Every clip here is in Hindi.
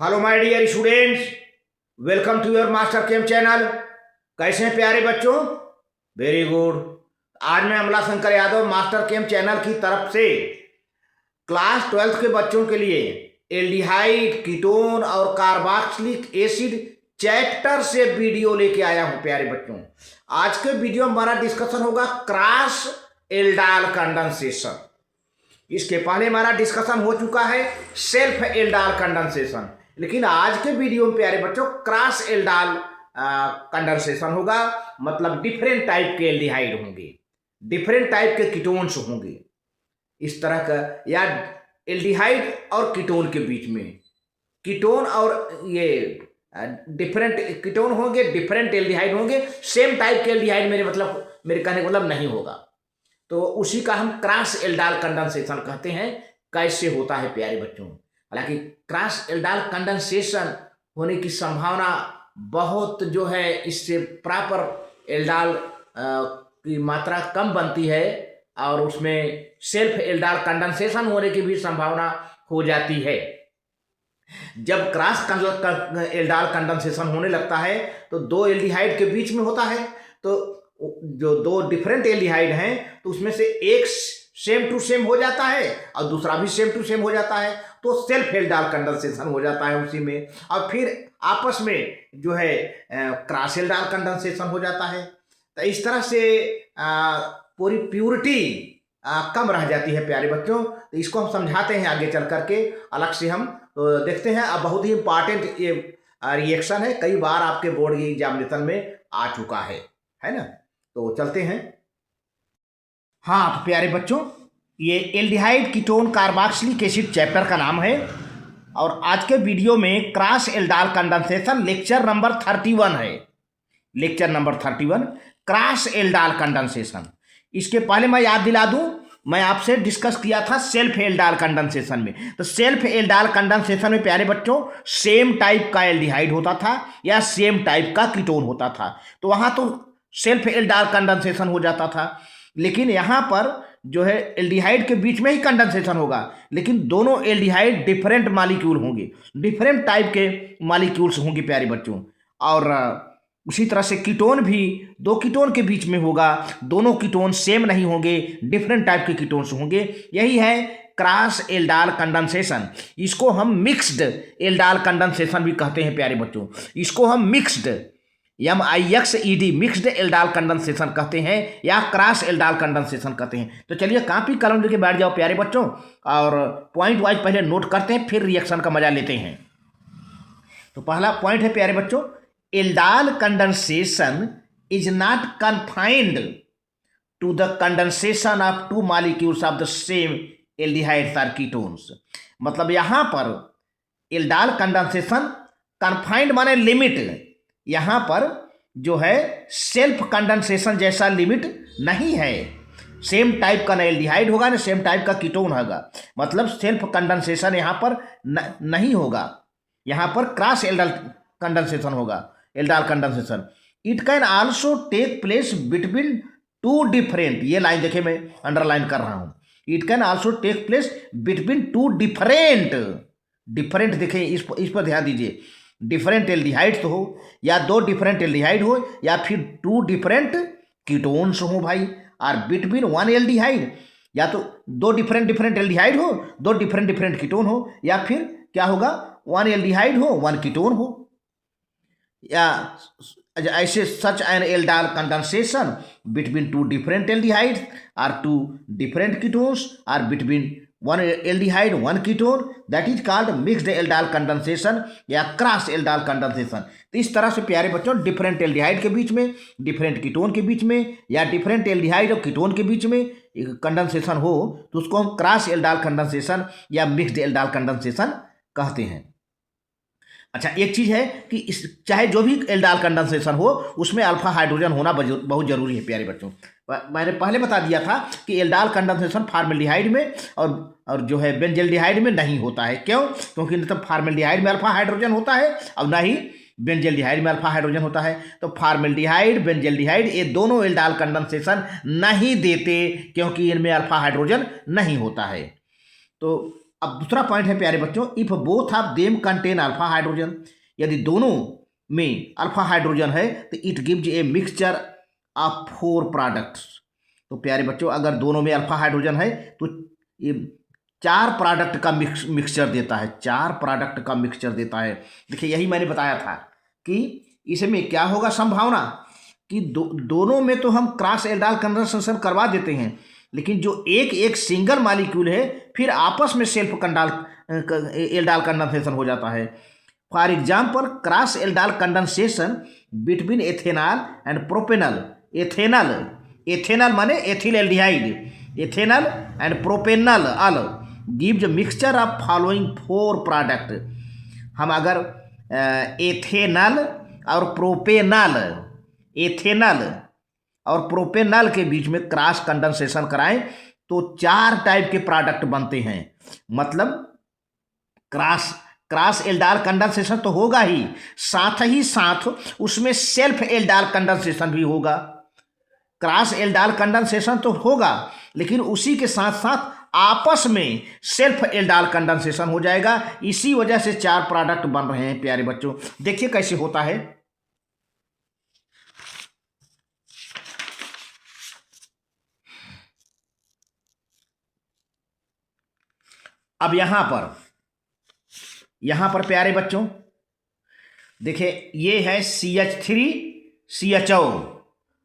Hello my dear students, welcome to your master chem channel. कैसे हैं प्यारे बच्चों? Very good. आज मैं Amla Shankar Yadav master chem channel की तरफ से क्लास 12th के बच्चों के लिए एल्डिहाइड, कीटोन और कार्बोक्सिलिक एसिड चैप्टर से वीडियो लेके आया हूं। प्यारे बच्चों, आज के वीडियो में हमारा डिस्कशन होगा क्रॉस एल्डाल कंडेंसेशन। इसके पहले हमारा डिस्कशन हो चुका है सेल्फ एल्डाल कंडेंसेशन, लेकिन आज के वीडियो में प्यारे बच्चों क्रॉस एल्डाल कंडेंसेशन होगा। मतलब डिफरेंट टाइप के एल्डिहाइड होंगे, डिफरेंट टाइप के कीटोन्स होंगे, इस तरह का, या एल्डिहाइड और कीटोन के बीच में कीटोन और ये डिफरेंट कीटोन होंगे, डिफरेंट एल्डिहाइड होंगे। सेम टाइप के एल्डिहाइड मेरे कहने का मतलब नहीं होगा। तो उसी का हम क्रॉस एल्डाल कंडेंसेशन कहते हैं। कैसे होता है प्यारे बच्चों? हालांकि क्रॉस एल्डाल कंडेंसेशन होने की संभावना बहुत जो है, इससे प्रॉपर एल्डाल की मात्रा कम बनती है और उसमें सेल्फ एल्डाल कंडेंसेशन होने की भी संभावना हो जाती है। जब क्रॉस एल्डाल कंडेंसेशन होने लगता है तो दो एल्डिहाइड के बीच में होता है। तो जो दो डिफरेंट एल्डिहाइड हैं तो उसमें से एक सेम टू सेम हो जाता है और दूसरा भी सेम टू सेम हो जाता है, तो सेल्फ एल्डाल कंडेंसेशन हो जाता है उसी में, और फिर आपस में जो है क्रॉस एल्डाल कंडेंसेशन हो जाता है। तो इस तरह से पूरी प्योरिटी कम रह जाती है प्यारे बच्चों। तो इसको हम समझाते हैं आगे चल करके अलग से। हम तो देखते हैं, अब बहुत ही इंपॉर्टेंट ये रिएक्शन है, कई बार आपके बोर्ड की एग्जामिनेशन में आ चुका है ना। तो चलते हैं। हाँ तो प्यारे बच्चों, ये aldehyde, ketone, carboxylic acid chapter का नाम है और आज के वीडियो में cross aldol condensation lecture number 31 है। Lecture number 31 cross aldol condensation. इसके पहले मैं याद दिला दूं, मैं आपसे डिस्कस किया था सेल्फ एल्डाल कंडेंसेशन में। तो सेल्फ एल्डाल कंडेंसेशन में प्यारे बच्चों सेम टाइप का एल्डिहाइड होता था या सेम टाइप का कीटोन होता था, तो वहां तो सेल्फ एल्डाल कंडेंसेशन हो जाता था। लेकिन यहाँ पर जो है एल्डिहाइड के बीच में ही कंडेंसेशन होगा, लेकिन दोनों एल्डिहाइड डिफरेंट मॉलिक्यूल होंगे, डिफरेंट टाइप के मॉलिक्यूल्स होंगे प्यारे बच्चों। और उसी तरह से कीटोन भी दो कीटोन के बीच में होगा, दोनों कीटोन सेम नहीं होंगे, डिफरेंट टाइप के कीटोन्स होंगे। यही है क्रॉस एल्डाल कंडेंसेशन। इसको हम मिक्स्ड एल्डाल कंडेंसेशन भी कहते हैं प्यारे बच्चों। इसको हम mixed MIXED mixed aldol condensation कहते हैं या क्रॉस एल्डाल कंडेंसेशन कहते हैं। तो चलिए कॉपी कलम लेके बैठ जाओ प्यारे बच्चों और पॉइंट वाइज पहले नोट करते हैं, फिर रिएक्शन का मजा लेते हैं। तो पहला पॉइंट है प्यारे बच्चों, aldol condensation is not confined to the condensation of two molecules of the same aldehydes और कीटोन्स। मतलब यहाँ पर एल्डाल कंडेंसेशन कन्फाइंड माने लिमिट, यहाँ पर जो है सेल्फ कंडेंसेशन जैसा लिमिट नहीं है। सेम टाइप का ना एल्डिहाइड होगा ना सेम टाइप का कीटोन होगा, मतलब सेल्फ कंडेंसेशन यहाँ पर नहीं होगा। यहाँ पर क्रॉस एल्डाल कंडेंसेशन होगा, aldol condensation. It can also take place between two different, ये लाइन देखिए मैं अंडरलाइन कर रहा हूँ, it can also take place between two different, different देखें इस पर ध्यान दीजिए, डिफरेंट एल्डिहाइड्स हो या दो डिफरेंट एल्डिहाइड हो या फिर टू डिफरेंट कीटोन्स हो भाई, और बिटवीन वन एल्डिहाइड, या तो दो डिफरेंट एल्डिहाइड हो, दो डिफरेंट कीटोन हो, या फिर क्या होगा वन एल्डिहाइड हो वन कीटोन हो, या ऐसे such an aldol condensation between two different aldehydes और टू डिफरेंट कीटोन्स और between one aldehyde one ketone, that is called mixed aldol condensation या क्रॉस एल्डाल कंडेंसेशन। तो इस तरह से प्यारे बच्चों डिफरेंट एल्डिहाइड के बीच में, डिफरेंट कीटोन के बीच में या डिफरेंट एल्डिहाइड और कीटोन के बीच में कंडेंसेशन हो तो उसको हम क्रॉस एल्डाल कंडेंसेशन या मिक्स्ड एल्डाल कंडेंसेशन कहते हैं। अच्छा, एक चीज़ है कि इस चाहे जो भी एल्डाल कंडेंसेशन हो उसमें अल्फा हाइड्रोजन होना बहुत जरूरी है प्यारे बच्चों। मैंने पहले बता दिया था कि एल्डाल कंडेंसेशन फार्मेल्डिहाइड में और जो है बेंजल्डिहाइड में नहीं होता है। क्यों? क्योंकि न तो फार्मेल्डिहाइड में अल्फा हाइड्रोजन होता है और ना ही बेंजल्डिहाइड में अल्फा हाइड्रोजन होता है। तो फार्मेल्डिहाइड, बेंजल्डिहाइड ये दोनों एल्डाल कंडेंसेशन नहीं देते क्योंकि इनमें अल्फा हाइड्रोजन नहीं होता है। तो अब दूसरा पॉइंट है प्यारे बच्चों, if both of them contain alpha hydrogen, यदि दोनों में अल्फा हाइड्रोजन है तो it gives a mixture of 4 products. तो प्यारे बच्चों अगर दोनों में अल्फा हाइड्रोजन है तो ये 4 प्रोडक्ट का मिक्सचर देता है, 4 प्रोडक्ट का मिक्सचर देता है। देखिए यही मैंने बताया था कि इसमें क्या होगा संभावना कि दोनों में तो हम क्रॉस एल्डाइल कंडेंसेशन करवा देते हैं, लेकिन जो एक सिंगल मॉलिक्यूल है फिर आपस में सेल्फ एल्डाइल कंडेंसेशन हो जाता है। For example cross aldol condensation between ethanol and propanol. Ethanol माने ethyl aldehyde, ethanol and propanol all gives mixture of following 4 product. हम अगर एथेनॉल और प्रोपेनॉल के बीच में क्रॉस कंडेंसेशन कराएं तो 4 टाइप के प्रोडक्ट बनते हैं। मतलब क्रॉस एल्डाइल कंडेंसेशन तो होगा ही साथ उसमें सेल्फ एल्डाइल कंडेंसेशन भी होगा। क्रॉस एल्डाइल कंडेंसेशन तो होगा लेकिन उसी के साथ साथ आपस में सेल्फ एल्डाइल कंडेंसेशन हो जाएगा। इसी वजह से 4 प्रोडक्ट बन रहे हैं प्यारे बच्चों। देखिए कैसे होता है। अब यहां पर प्यारे बच्चों देखिए ये है CH3CHO।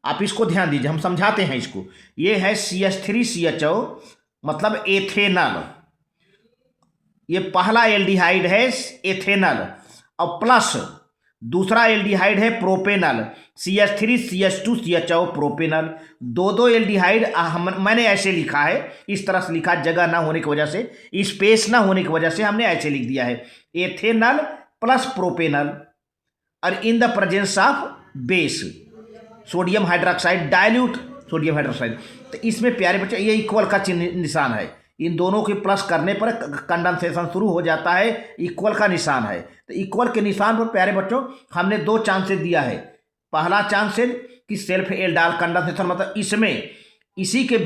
आप इसको ध्यान दीजिए, हम समझाते हैं इसको। ये है CH3CHO मतलब एथेनॉल। ये पहला एल्डिहाइड है एथेनॉल और प्लस दूसरा एल्डिहाइड है प्रोपेनॉल, CH3CH2CHO प्रोपेनॉल। दो एल्डिहाइड मैंने ऐसे लिखा है, इस तरह से लिखा, जगह ना होने की वजह से, स्पेस ना होने की वजह से हमने ऐसे लिख दिया है एथेनॉल प्लस प्रोपेनॉल और in the presence of base sodium hydroxide, dilute sodium hydroxide. तो इसमें प्यारे बच्चे ये इक्वल का चिन्ह निशान है। इन दोनों के प्लस करने पर कंडेंसेशन शुरू हो जाता है, इक्वल का निशान है। तो इक्वल के निशान पर प्यारे बच्चों हमने 2 चांसेस दिया है। पहला चांसेस कि सेल्फ एल्डाइल कंडेंसेशन मतलब इसमें इसी के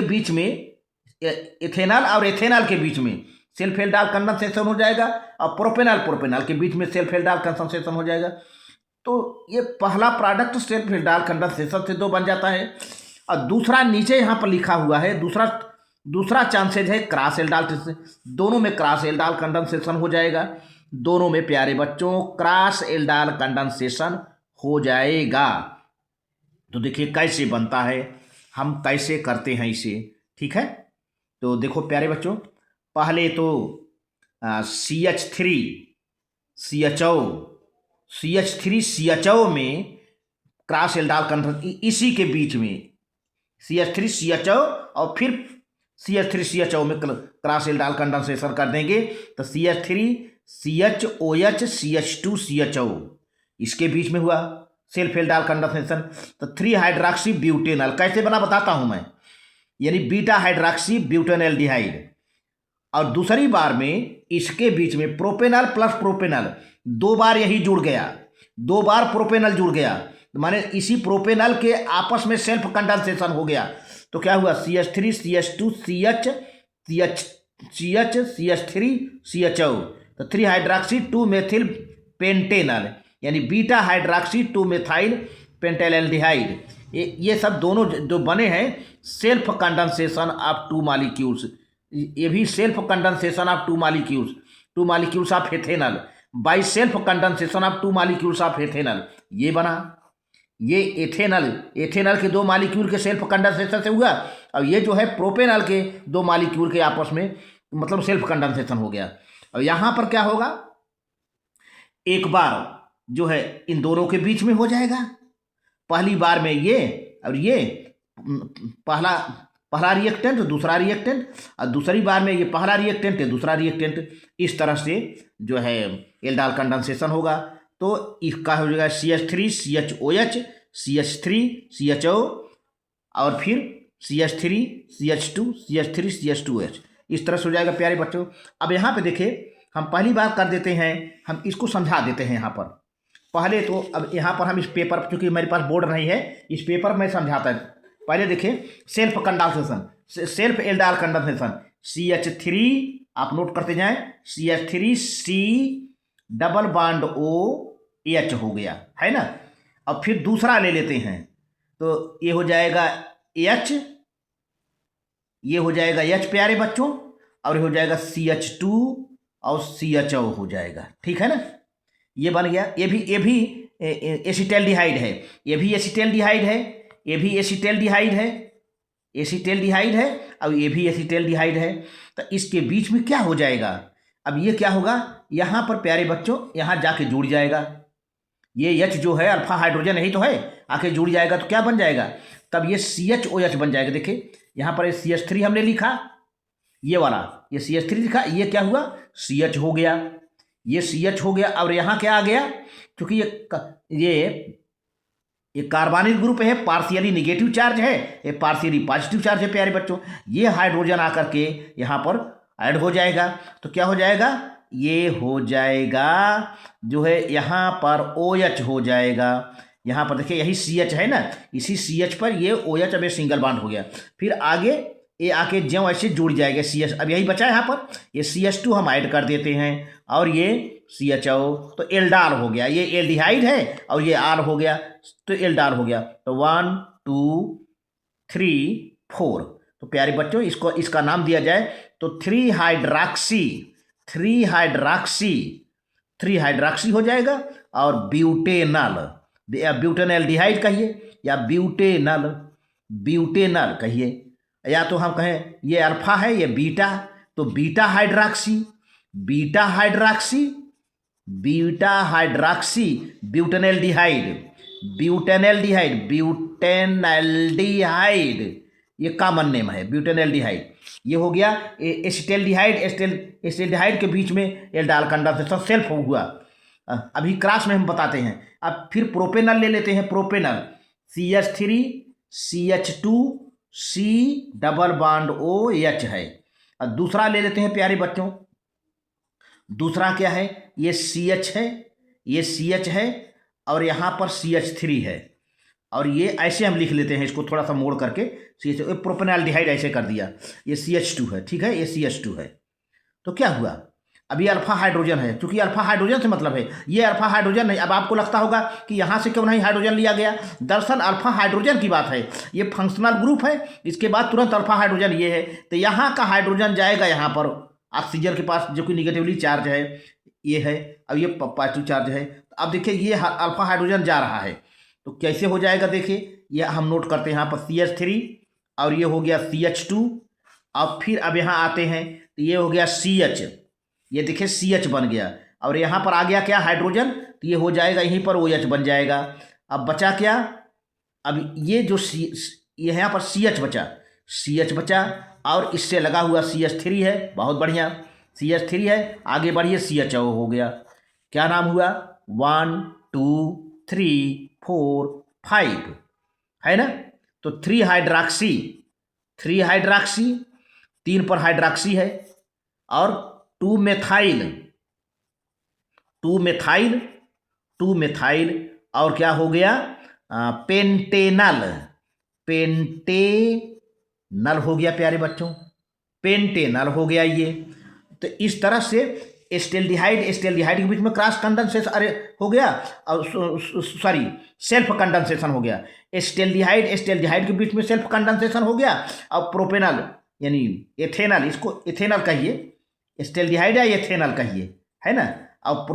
बीच में एथेनॉल और एथेनॉल के बीच में सेल्फ एल्डाइल कंडेंसेशन हो जाएगा और प्रोपेनॉल के बीच में सेल्फ एल्डाइल कंडेंसेशन हो जाएगा। तो ये पहला प्रोडक्ट सेल्फ एल्डाइल कंडेंसेशन से 2 बन जाता है। और दूसरा नीचे यहाँ पर लिखा हुआ है, दूसरा चांसेज है क्रॉस एल्डाइल, दोनों में क्रॉस एल्डाइल कंडेंसेशन हो जाएगा। दोनों में प्यारे बच्चों क्रॉस एल्डाइल कंडेंसेशन हो जाएगा। तो देखिए कैसे बनता है, हम कैसे करते हैं इसे, ठीक है। तो देखो प्यारे बच्चों पहले तो CH3CHO में क्रॉस एल्डाइल कंडेंसेशन इसी के बीच में CH3CHO और फिर CH3CHO में क्रॉस एल्डाइल कंडेंसेशन कर देंगे तो CH3CHOH CH2CHO इसके बीच में हुआ सेल्फ एल्डाइल कंडेंसेशन। तो 3 हाइड्रोक्सी ब्यूटेनॉल कैसे बना बताता हूं मैं, यानी बीटा हाइड्रोक्सी ब्यूटेनॉल्डिहाइड। और दूसरी बार में इसके बीच में प्रोपेनॉल प्लस प्रोपेनॉल 2 बार यही जुड़ गया, 2 बार प्रोपेनॉल जुड़ गया, माने इसी प्रोपेनॉल के आपस में सेल्फ कंडेंसेशन हो गया। तो क्या हुआ CH3CH2CH CH3CHO तो 3 हाइड्रोक्सी 2 मेथिल पेंटेनॉल यानी बीटा हाइड्रोक्सी 2 मेथाइल पेंटेनॉल्डिहाइड। ये सब दोनों जो बने हैं सेल्फ कंडेंसेशन ऑफ 2 मॉलिक्यूल्स। ये भी self condensation of 2 molecules of ethanol by self condensation of 2 molecules of ethanol. ये बना, ये एथेनॉल के 2 मॉलिक्यूल के सेल्फ कंडेंसेशन से हुआ और ये जो है प्रोपेनॉल के 2 मॉलिक्यूल के आपस में मतलब सेल्फ कंडेंसेशन हो गया। और यहाँ पर क्या होगा, एक बार जो है इन दोनों के बीच में हो जाएगा, पहली बार में ये और ये पहला रिएक्टेंट दूसरा रिएक्टेंट और दूसरी बार में ये पहला रिएक्टेंट है दूसरा रिएक्टेंट। इस तरह से जो है एल्डाइल कंडेंसेशन होगा। तो इसका हो जाएगा CH3CHOH CH3CHO और फिर CH3CH2CH3CH2H इस तरह से हो जाएगा प्यारे बच्चों। अब यहाँ पे देखिए हम पहली बार कर देते हैं, हम इसको समझा देते हैं यहाँ पर पहले। तो अब यहाँ पर हम इस पेपर, क्योंकि मेरे पास बोर्ड नहीं है, इस पेपर में समझाता है। पहले देखिए self condensation, self aldol condensation CH3 आप नोट करते जाएं, CH3 C double bond OH हो गया, है ना। अब फिर दूसरा ले लेते हैं, तो ये हो जाएगा H, ये हो जाएगा H प्यारे बच्चों, और ये हो जाएगा CH2 और CHO हो जाएगा, ठीक है ना। ये बन गया। ये भी एसिटाल्डिहाइड है, ये भी एसिटाल्डिहाइड है, ये भी एसिटाल्डिहाइड है, एसिटाल्डिहाइड है, और ये भी एसिटाल्डिहाइड है। तो इसके बीच में क्या हो जाएगा, अब ये क्या होगा, यहाँ पर प्यारे बच्चों यहाँ जाके जुड़ जाएगा, ये H जो है अल्फा हाइड्रोजन यही तो है, आके जुड़ जाएगा तो क्या बन जाएगा, तब ये CHOH बन जाएगा। देखिए यहाँ पर CH3 हमने लिखा, ये वाला ये CH3 लिखा, ये क्या हुआ CH हो गया, ये CH हो गया। और यहाँ क्या आ गया, क्योंकि ये कार्बनिक ग्रुप है, पार्शियली निगेटिव चार्ज है, ये पार्शियली पॉजिटिव चार्ज है प्यारे बच्चों, ये हाइड्रोजन आकर के यहाँ पर ऐड हो जाएगा। तो क्या हो जाएगा, ये हो जाएगा जो है यहाँ पर OH हो जाएगा। यहाँ पर देखिए यही CH है ना, इसी CH पर ये OH अब ये सिंगल बॉन्ड हो गया। फिर आगे ये आके ज्यों ऐसे जुड़ जाएगा CH, अब यही बचा है यहाँ पर, ये CH2 हम ऐड कर देते हैं, और ये CHO, तो एल्डार हो गया, ये एल्डिहाइड है और ये R हो गया, तो एल्डार हो गया। तो 1 2 3 4, तो प्यारे बच्चों इसका नाम दिया जाए तो 3 हाइड्रॉक्सी हो जाएगा, और ब्यूटेनल, ब्यूटेनल्डिहाइड कहिए या ब्यूटेनल कहिए, या तो हम कहें ये अल्फा है ये बीटा, तो बीटा हाइड्रॉक्सी ब्यूटेनल्डिहाइड, ये कॉमन नेम है ब्यूटेनल्डिहाइड। ये हो गया एसिटाल्डिहाइड के बीच में एल्डाल कंडेंसेशन सेल्फ हुआ। अभी क्रॉस में हम बताते हैं। अब फिर प्रोपेनल ले लेते हैं, propanal CH3 CH2 C double bond OH है। अब दूसरा ले लेते हैं प्यारे बच्चों, दूसरा क्या है, ये CH है, ये CH है, और यहाँ पर CH3 है, और ये ऐसे हम लिख लेते हैं इसको थोड़ा सा मोड़ करके, CH प्रोपेनल्डिहाइड ऐसे कर दिया, ये CH2 है, ठीक है, ये CH2 है। तो क्या हुआ, अब ये अल्फा हाइड्रोजन है, क्योंकि अल्फा हाइड्रोजन से मतलब है, ये अल्फा हाइड्रोजन नहीं। अब आपको लगता होगा कि यहाँ से क्यों नहीं हाइड्रोजन लिया गया, दरअसल अल्फा हाइड्रोजन की बात है, ये फंक्शनल ग्रुप है, इसके बाद तुरंत अल्फा हाइड्रोजन ये है, तो यहाँ का हाइड्रोजन जाएगा यहाँ पर ऑक्सीजन के पास जो कि निगेटिवली चार्ज है, ये है, अब ये पॉजिटिव चार्ज है। तो अब देखिए ये अल्फा हाइड्रोजन जा रहा है, तो कैसे हो जाएगा, देखिए ये हम नोट करते हैं यहाँ पर CH3, और ये हो गया CH2, और फिर अब यहाँ आते हैं तो ये हो गया CH, ये देखिए CH बन गया, और यहाँ पर आ गया क्या हाइड्रोजन, तो ये हो जाएगा यहीं पर OH बन जाएगा। अब बचा क्या, अब ये जो ये यहाँ पर CH बचा, और इससे लगा हुआ CH3 है, बहुत बढ़िया CH3 है, आगे बढ़िए CHO हो गया। क्या नाम हुआ, 1 2 3 4 5 है ना। तो 3 हाइड्रॉक्सी 3 पर हाइड्रॉक्सी है, और 2 मेथाइल, और क्या हो गया, पेंटेनल हो गया प्यारे बच्चों, पेंटेनल हो गया ये। तो इस तरह से एस्टेल्डिहाइड के बीच में क्रॉस कंडेंसेशन हो गया, और सॉरी सेल्फ कंडेंसेशन हो गया। एस्टेल्डिहाइड के बीच में सेल्फ कंडेंसेशन हो गया, और प्रोपेनल यानी एथेनल, इसको एथेनल कहिए, एस्टेल्डिहाइड या एथेनल कहिए, है ना। और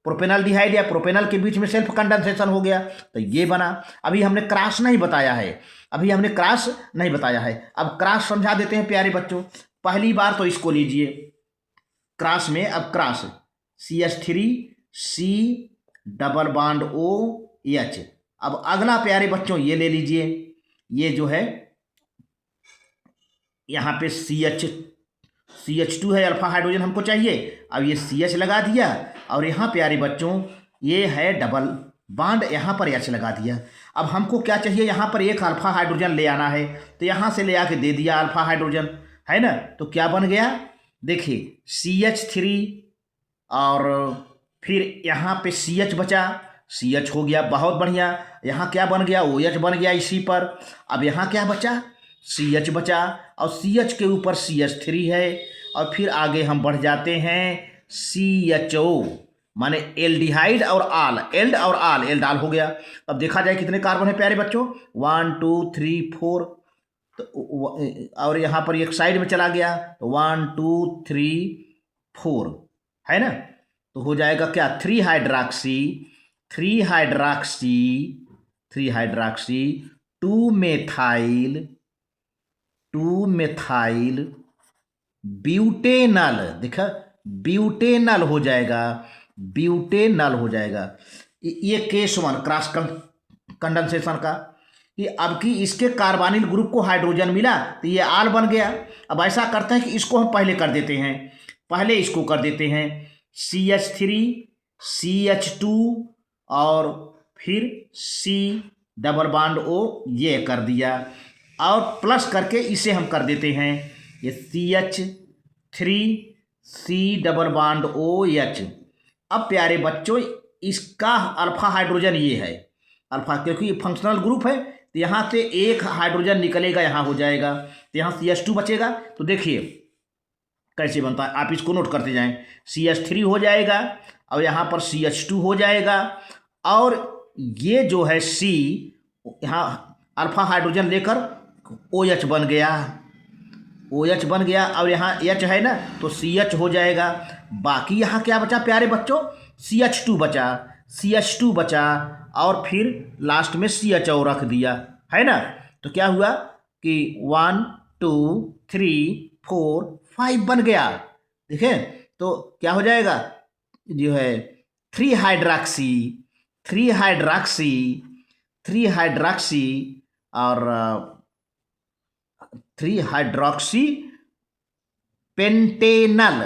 प्रोपेनल्डिहाइड या प्रोपेनल के बीच में सेल्फ कंडेंसेशन हो गया, तो ये बना। अभी हमने क्रॉस नहीं बताया है, अब क्रॉस समझा देते हैं प्यारे बच्चों। पहली बार तो इसको लीजिए क्रॉस में, अब cross CH3 C double bond OH। अब अगला प्यारे बच्चों ये ले लीजिए, ये जो है यहाँ पे CH2 है, अल्फा हाइड्रोजन हमको चाहिए, अब ये CH लगा दिया, और यहाँ प्यारे बच्चों ये है डबल बॉन्ड, यहाँ पर H लगा दिया। अब हमको क्या चाहिए, यहाँ पर एक अल्फा हाइड्रोजन ले आना है, तो यहाँ से ले आके दे दिया अल्फा हाइड्रोजन, है ना। तो क्या बन गया, देखिए CH3, और फिर यहाँ पे CH बचा, CH हो गया, बहुत बढ़िया। यहाँ क्या बन गया, OH बन गया इसी पर। अब यहाँ क्या बचा, CH बचा और CH के ऊपर CH3 है और फिर आगे हम बढ़ जाते हैं CHO माने एल्डिहाइड और आल, एल्ड और आल, एल्डाल हो गया। अब देखा जाए कितने कार्बन है प्यारे बच्चों, 1 2 3 4, तो और यहाँ पर एक साइड में चला गया तो 1 2 3 4 है ना, तो हो जाएगा क्या 3 hydroxy 3 hydroxy 3 hydroxy 2 methyl 2 methyl butanal, देखा ब्यूटेनल हो जाएगा, ब्यूटेनल हो जाएगा। ये केस 1 क्रॉस कंडेंसेशन का, कि अब कि इसके कार्बोनिल ग्रुप को हाइड्रोजन मिला तो ये आल बन गया। अब ऐसा करते हैं कि इसको हम पहले कर देते हैं, पहले इसको कर देते हैं CH3 CH2 और फिर C डबल बॉन्ड O, ये कर दिया और प्लस करके इसे हम कर देते हैं ये CH3 C double bond OH। अब प्यारे बच्चों इसका अल्फा हाइड्रोजन ये है अल्फा, क्योंकि ये फंक्शनल ग्रुप है तो यहाँ से एक हाइड्रोजन निकलेगा, यहाँ हो जाएगा तो यहाँ CH2 बचेगा। तो देखिए कैसे बनता है, आप इसको नोट करते जाएं। CH3 हो जाएगा और यहाँ पर CH2 हो जाएगा और ये जो है C यहाँ अल्फा हाइड्रोजन लेकर OH बन गया, OH बन गया और यहाँ H है ना तो CH हो जाएगा। बाकी यहाँ क्या बचा प्यारे बच्चों, CH2 बचा, CH2 बचा और फिर लास्ट में CHO रख दिया, है ना। तो क्या हुआ कि 1 2 3 4 5 बन गया। देखें तो क्या हो जाएगा, जो है 3 हाइड्रॉक्सी 3 हाइड्रॉक्सी 3 हाइड्रॉक्सी और 3 हाइड्रॉक्सी पेंटेनल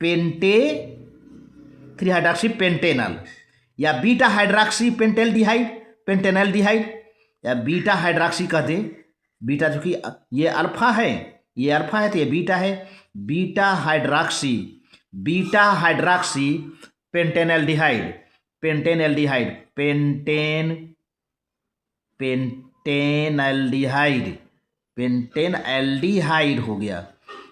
3 हाइड्रॉक्सी पेंटेनल या बीटा हाइड्रॉक्सी पेंटेनल्डिहाइड या बीटा हाइड्रॉक्सी कह दें। बीटा जो कि ये अल्फा है, ये अल्फा है तो ये बीटा है, बीटा हाइड्रॉक्सी पेंटेनल्डिहाइड पेंटेनल्डिहाइड हो गया।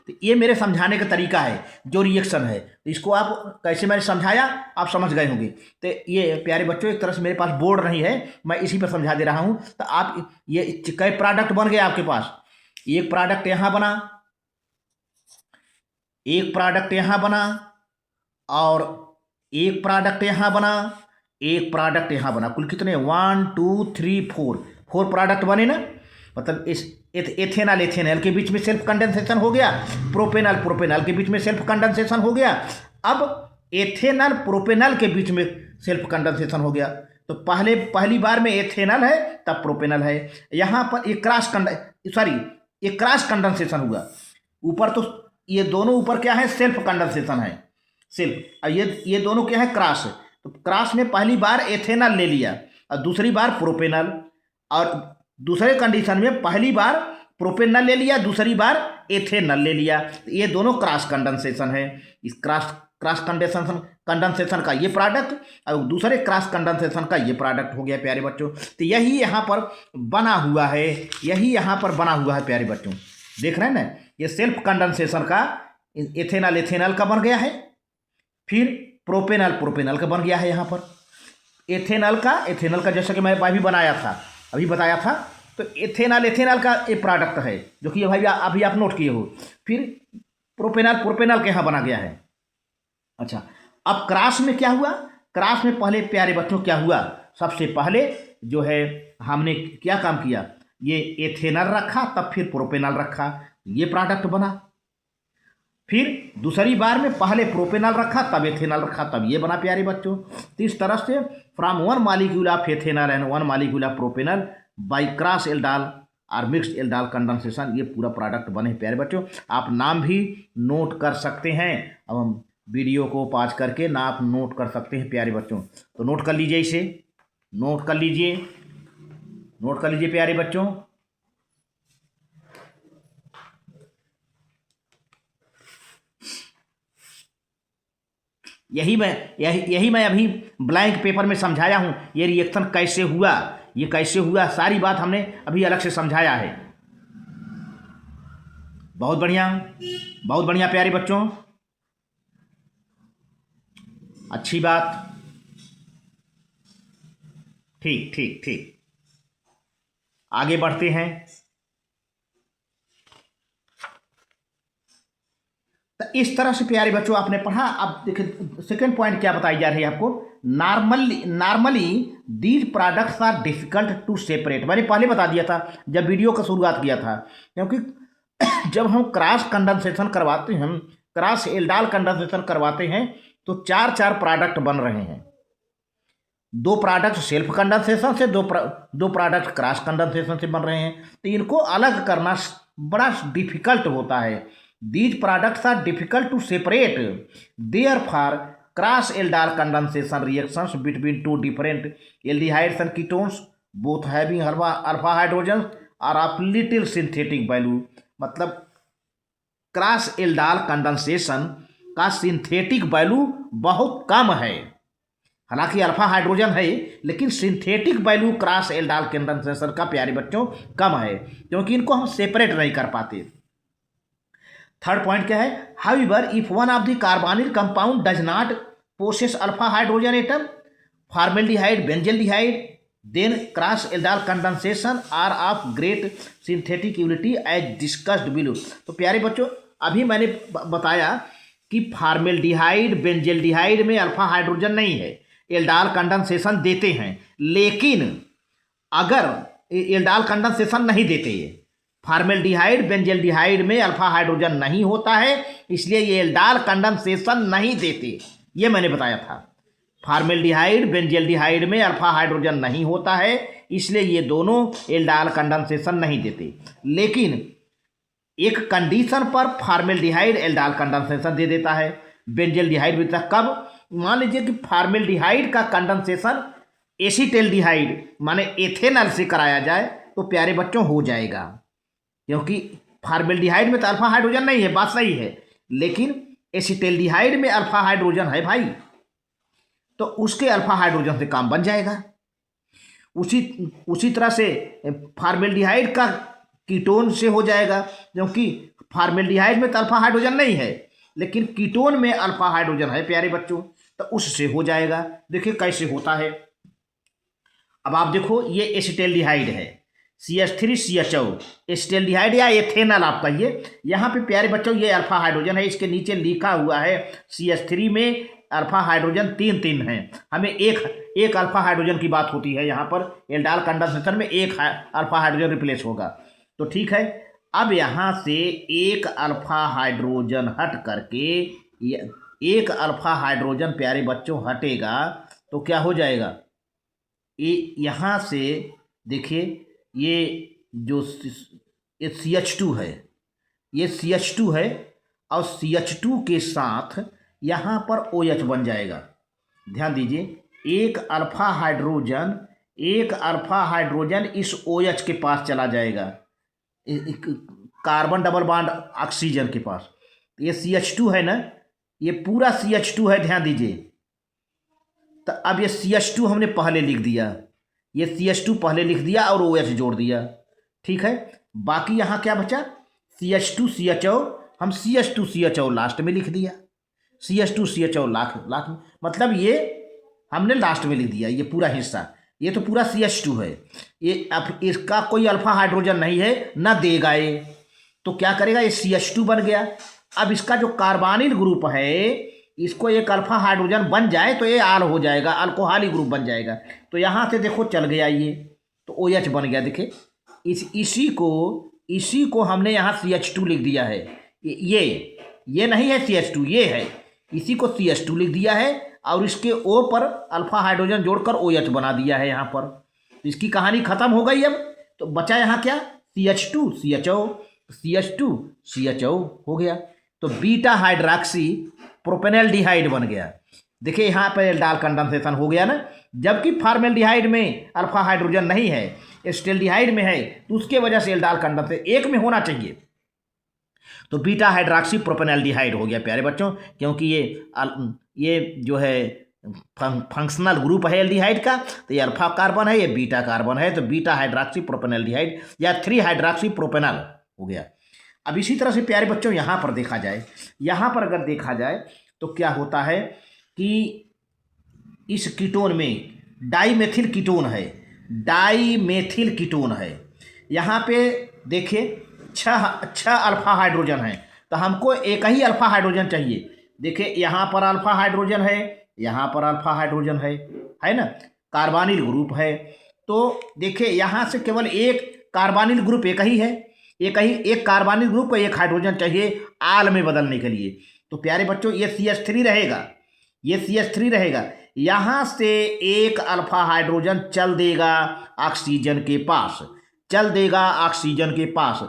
तो ये मेरे समझाने का तरीका है, जो रिएक्शन है। तो इसको आप कैसे मैंने समझाया आप समझ गए होंगे। तो ये प्यारे बच्चों एक तरह से मेरे पास बोर्ड नहीं है, मैं इसी पर समझा दे रहा हूँ। तो आप ये कई प्रोडक्ट बन गए आपके पास, एक प्रोडक्ट यहाँ बना, एक प्रोडक्ट यहाँ बना और एक प्रोडक्ट यहाँ बना, एक प्रोडक्ट यहाँ बना। कुल कितने 1 2 3 4 प्रोडक्ट बने ना। मतलब इस एथेनॉल के बीच में सेल्फ कंडेंसेशन हो गया, प्रोपेनॉल के बीच में सेल्फ कंडेंसेशन हो गया। अब एथेनॉल प्रोपेनॉल के बीच में सेल्फ कंडेंसेशन हो गया। तो पहली बार में एथेनॉल है तब प्रोपेनॉल है। यहाँ पर एक क्रॉस कंडेंसेशन हुआ। ऊपर तो ये दोनों ऊपर क्या है, सेल्फ कंडेंसेशन है, सेल्फ। और ये दोनों क्या है, क्रॉस। तो क्रॉस में पहली बार एथेनॉल ले लिया और दूसरी बार प्रोपेनॉल, और दूसरे कंडीशन में पहली बार प्रोपेनॉल ले लिया, दूसरी बार एथेनॉल ले लिया। ये दोनों क्रॉस कंडेंसेशन है। इस क्रॉस कंडेंसेशन का ये प्रोडक्ट और दूसरे क्रॉस कंडेंसेशन का ये प्रोडक्ट हो गया प्यारे बच्चों। तो यही यहाँ पर बना हुआ है, यही यहाँ पर बना हुआ है प्यारे बच्चों। देख रहे हैं ना, ये सेल्फ कंडेंसेशन का एथेनॉल का बन गया है, फिर प्रोपेनॉल का बन गया है। यहाँ पर एथेनॉल का जैसा कि मैं अभी बनाया था, अभी बताया था। तो एथेनॉल का एक प्रोडक्ट है जो कि भाई अभी आप नोट किए हो। फिर प्रोपेनॉल के यहाँ बना गया है। अच्छा, अब क्रॉस में क्या हुआ, क्रॉस में पहले प्यारे बच्चों क्या हुआ, सबसे पहले जो है हमने क्या काम किया, ये एथेनॉल रखा तब फिर प्रोपेनॉल रखा, ये प्रोडक्ट बना। फिर दूसरी बार में पहले प्रोपेनॉल रखा तब एथेनॉल रखा, तब ये बना प्यारे बच्चों। तो इस तरह से from 1 molecule of ethanol and 1 molecule of propanol by cross aldol और मिक्स्ड एल्डाल कंडेंसेशन, ये पूरा प्रोडक्ट बने प्यारे बच्चों। आप नाम भी नोट कर सकते हैं। अब हम वीडियो को पॉज करके ना आप नोट कर सकते हैं प्यारे बच्चों। तो नोट कर लीजिए, इसे नोट कर लीजिए प्यारे बच्चों। यही मैं अभी ब्लैंक पेपर में समझाया हूँ। ये रिएक्शन कैसे हुआ, ये कैसे हुआ, सारी बात हमने अभी अलग से समझाया है। बहुत बढ़िया, बहुत बढ़िया प्यारे बच्चों, अच्छी बात। ठीक ठीक ठीक, आगे बढ़ते हैं। तो इस तरह से प्यारे बच्चों आपने पढ़ा। अब देखिए सेकंड पॉइंट क्या बताई जा रही है आपको। Normally these products are difficult to separate. मैंने पहले बता दिया था जब वीडियो का शुरुआत किया था, क्योंकि जब हम क्रॉस कंडेंसेशन करवाते हैं, क्रॉस एल्डाल कंडेंसेशन करवाते हैं, तो चार चार प्रोडक्ट बन रहे हैं। दो प्रोडक्ट सेल्फ कंडेंसेशन से, दो प्रोडक्ट क्रॉस कंडेंसेशन से बन रहे हैं। तो इनको अलग करना बड़ा डिफिकल्ट होता है। These products are difficult to separate, therefore cross aldol condensation reactions between two different aldehydes and ketones both having alpha hydrogen are of little synthetic value. मतलब क्रॉस एल्डाल कंडेंसेशन का सिंथेटिक वैल्यू बहुत कम है। हालांकि अल्फा हाइड्रोजन है, लेकिन synthetic value cross aldol condensation का प्यारे बच्चों कम है, क्योंकि इनको हम सेपरेट नहीं कर पाते। थर्ड पॉइंट क्या है? However if one of the carbonyl compound does not possess alpha hydrogen atom, formaldehyde, benzaldehyde, then cross aldol condensation are of great synthetic यूनिटी एज डिस्कस्ड बिलो। तो प्यारे बच्चों अभी मैंने बताया कि फॉर्मेल्डिहाइड, बेंजल्डिहाइड में अल्फा हाइड्रोजन नहीं है, एल्डाल कंडेंसेशन देते हैं, लेकिन अगर एल्डाल कंडेंसेशन नहीं देते, फॉर्मेल्डिहाइड, बेंजल्डिहाइड में अल्फा हाइड्रोजन नहीं होता है, इसलिए ये एल्डाल कंडेंसेशन नहीं देते। ये मैंने बताया था, फॉर्मेल्डिहाइड, बेंजल्डिहाइड में अल्फा हाइड्रोजन नहीं होता है, इसलिए ये दोनों एल्डाल कंडेंसेशन नहीं देते। लेकिन एक कंडीशन पर फॉर्मेल्डिहाइड एल्डाल कंडेंसेशन दे देता है, बेंजल्डिहाइड भी तक। कब? मान लीजिए कि फॉर्मेल्डिहाइड का कंडेंसेशन एसिटेल्डिहाइड माने एथेनॉल से कराया जाए तो प्यारे बच्चों हो जाएगा, क्योंकि फॉर्मेल्डिहाइड में तो अल्फा हाइड्रोजन नहीं है, बात सही है, लेकिन एसिटेल्डिहाइड में अल्फा हाइड्रोजन है भाई, तो उसके अल्फा हाइड्रोजन से काम बन जाएगा। उसी तरह से फॉर्मेल्डिहाइड का कीटोन से हो जाएगा, क्योंकि फॉर्मेल्डिहाइड में तो अल्फा हाइड्रोजन नहीं है, लेकिन कीटोन में अल्फा हाइड्रोजन है प्यारे बच्चों, तो उससे हो जाएगा। देखिए कैसे होता है। अब आप देखो, ये एसिटेल्डिहाइड है, CH3CHO, एसिटेल्डिहाइड या एथेनॉल आप कहिए। यहाँ पे प्यारे बच्चों ये अल्फा हाइड्रोजन है, इसके नीचे लिखा हुआ है CH3 में अल्फा हाइड्रोजन तीन है। हमें एक अल्फा हाइड्रोजन की बात होती है, यहाँ पर एल्डाल कंडेंसेशन में एक अल्फा हाइड्रोजन रिप्लेस होगा, तो ठीक है। अब यहाँ से एक अल्फा हाइड्रोजन हट करके एक अल्फा हाइड्रोजन प्यारे बच्चों हटेगा, तो क्या हो जाएगा? ये यहाँ से देखिए, ये जो ये CH2 है, ये CH2 है, और CH2 के साथ यहाँ पर OH बन जाएगा। ध्यान दीजिए, एक अल्फा हाइड्रोजन इस OH के पास चला जाएगा, कार्बन डबल बॉन्ड ऑक्सीजन के पास। ये CH2 है ना, ये पूरा CH2 है, ध्यान दीजिए। तो अब ये CH2 हमने पहले लिख दिया, ये CH2 पहले लिख दिया और OH जोड़ दिया, ठीक है। बाकी यहाँ क्या बचा? CH2CHO, हम CH2CHO लास्ट में लिख दिया, CH2CHO लास्ट में, मतलब ये हमने लास्ट में लिख दिया, ये पूरा हिस्सा, ये तो पूरा CH2 है। ये अब इसका कोई अल्फा हाइड्रोजन नहीं है, ना देगा ये, तो क्या करेगा? ये CH2 बन गया। अब इसका जो कार्बोनिल ग्रुप है, इसको एक अल्फा हाइड्रोजन बन जाए तो ये आल हो जाएगा, अल्कोहलिक ग्रुप बन जाएगा। तो यहाँ से देखो चल गया ये, तो OH बन गया। देखिए इसी को हमने यहाँ CH2 लिख दिया है, ये नहीं है CH2, ये है, इसी को CH2 लिख दिया है, और इसके O पर अल्फा हाइड्रोजन जोड़कर OH बना दिया है यहाँ पर। तो इसकी कहानी खत्म हो गई। अब तो बचा यहाँ क्या? CH2CHO हो गया, तो बीटा हाइड्रॉक्सी प्रोपेनल्डिहाइड बन गया। देखिए यहाँ पर एल्डाल कंडेंसेशन हो गया ना, जबकि फॉर्मेल्डिहाइड में अल्फा हाइड्रोजन नहीं है, एसिटेल्डिहाइड में है, तो उसके वजह से एल्डाल कंडेंसेशन एक में होना चाहिए, तो बीटा हाइड्रॉक्सी प्रोपेनल्डिहाइड हो गया प्यारे बच्चों, क्योंकि ये जो है फंक्शनल ग्रुप है एल्डिहाइड का, तो ये अल्फा कार्बन है, ये बीटा कार्बन है, तो बीटा हाइड्रॉक्सी प्रोपेनल्डिहाइड या 3 हाइड्रॉक्सी प्रोपेनल हो गया। अब इसी तरह से प्यारे बच्चों यहाँ पर देखा जाए, यहाँ पर अगर देखा जाए तो क्या होता है कि इस कीटोन में डाईमेथिल कीटोन है, डाईमेथिल कीटोन है। यहाँ पे देखिए छह अल्फा हाइड्रोजन है, तो हमको एक ही अल्फा हाइड्रोजन चाहिए। देखिए यहाँ पर अल्फा हाइड्रोजन है, यहाँ पर अल्फा हाइड्रोजन है ना, कार्बोनिल ग्रुप है। तो देखिए यहाँ से केवल एक कार्बोनिल ग्रुप एक ही है, एक कार्बोनिल ग्रुप को एक हाइड्रोजन चाहिए आल में बदलने के लिए। तो प्यारे बच्चों ये CH3 रहेगा, ये CH3 रहेगा। यहाँ से एक अल्फा हाइड्रोजन चल देगा ऑक्सीजन के पास, चल देगा ऑक्सीजन के पास।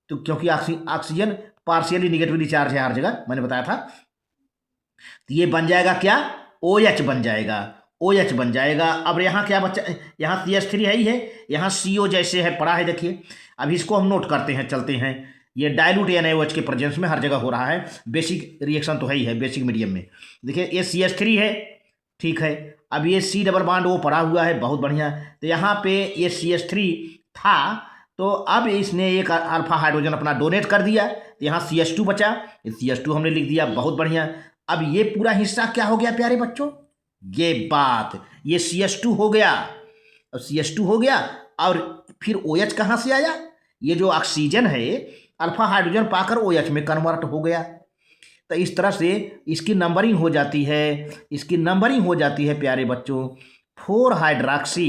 तो क्योंकि ऑक्सीजन पार्शियली निगेटिवली चार्ज है हर जगह, मैंने बताया था। तो ये बन जाएगा क्या, OH बन जाएगा, OH बन जाएगा। अब यहाँ क्या बच्चा, यहाँ CH3 है ही है, यहाँ CO जैसे है पड़ा है, देखिए। अब इसको हम नोट करते हैं, चलते हैं। ये डाइल्यूट NaOH के प्रेजेंस में हर जगह हो रहा है, बेसिक रिएक्शन तो है ही है, बेसिक मीडियम में। देखिए ये CH3 है, ठीक है। अब ये C डबल बॉन्ड वो पड़ा हुआ है, बहुत बढ़िया। तो यहाँ पे ये CH3 था, तो अब इसने एक अल्फा हाइड्रोजन अपना डोनेट कर दिया, तो यहाँ CH2 बचा, CH2 हमने लिख दिया, बहुत बढ़िया। अब ये पूरा हिस्सा क्या हो गया प्यारे बच्चों, ये बात, ये CH2 हो गया। अब CH2 हो गया और फिर OH कहाँ से आया, ये जो ऑक्सीजन है अल्फा हाइड्रोजन पाकर OH में कन्वर्ट हो गया। तो इस तरह से इसकी नंबरिंग हो जाती है, इसकी नंबरिंग हो जाती है प्यारे बच्चों 4 हाइड्रॉक्सी।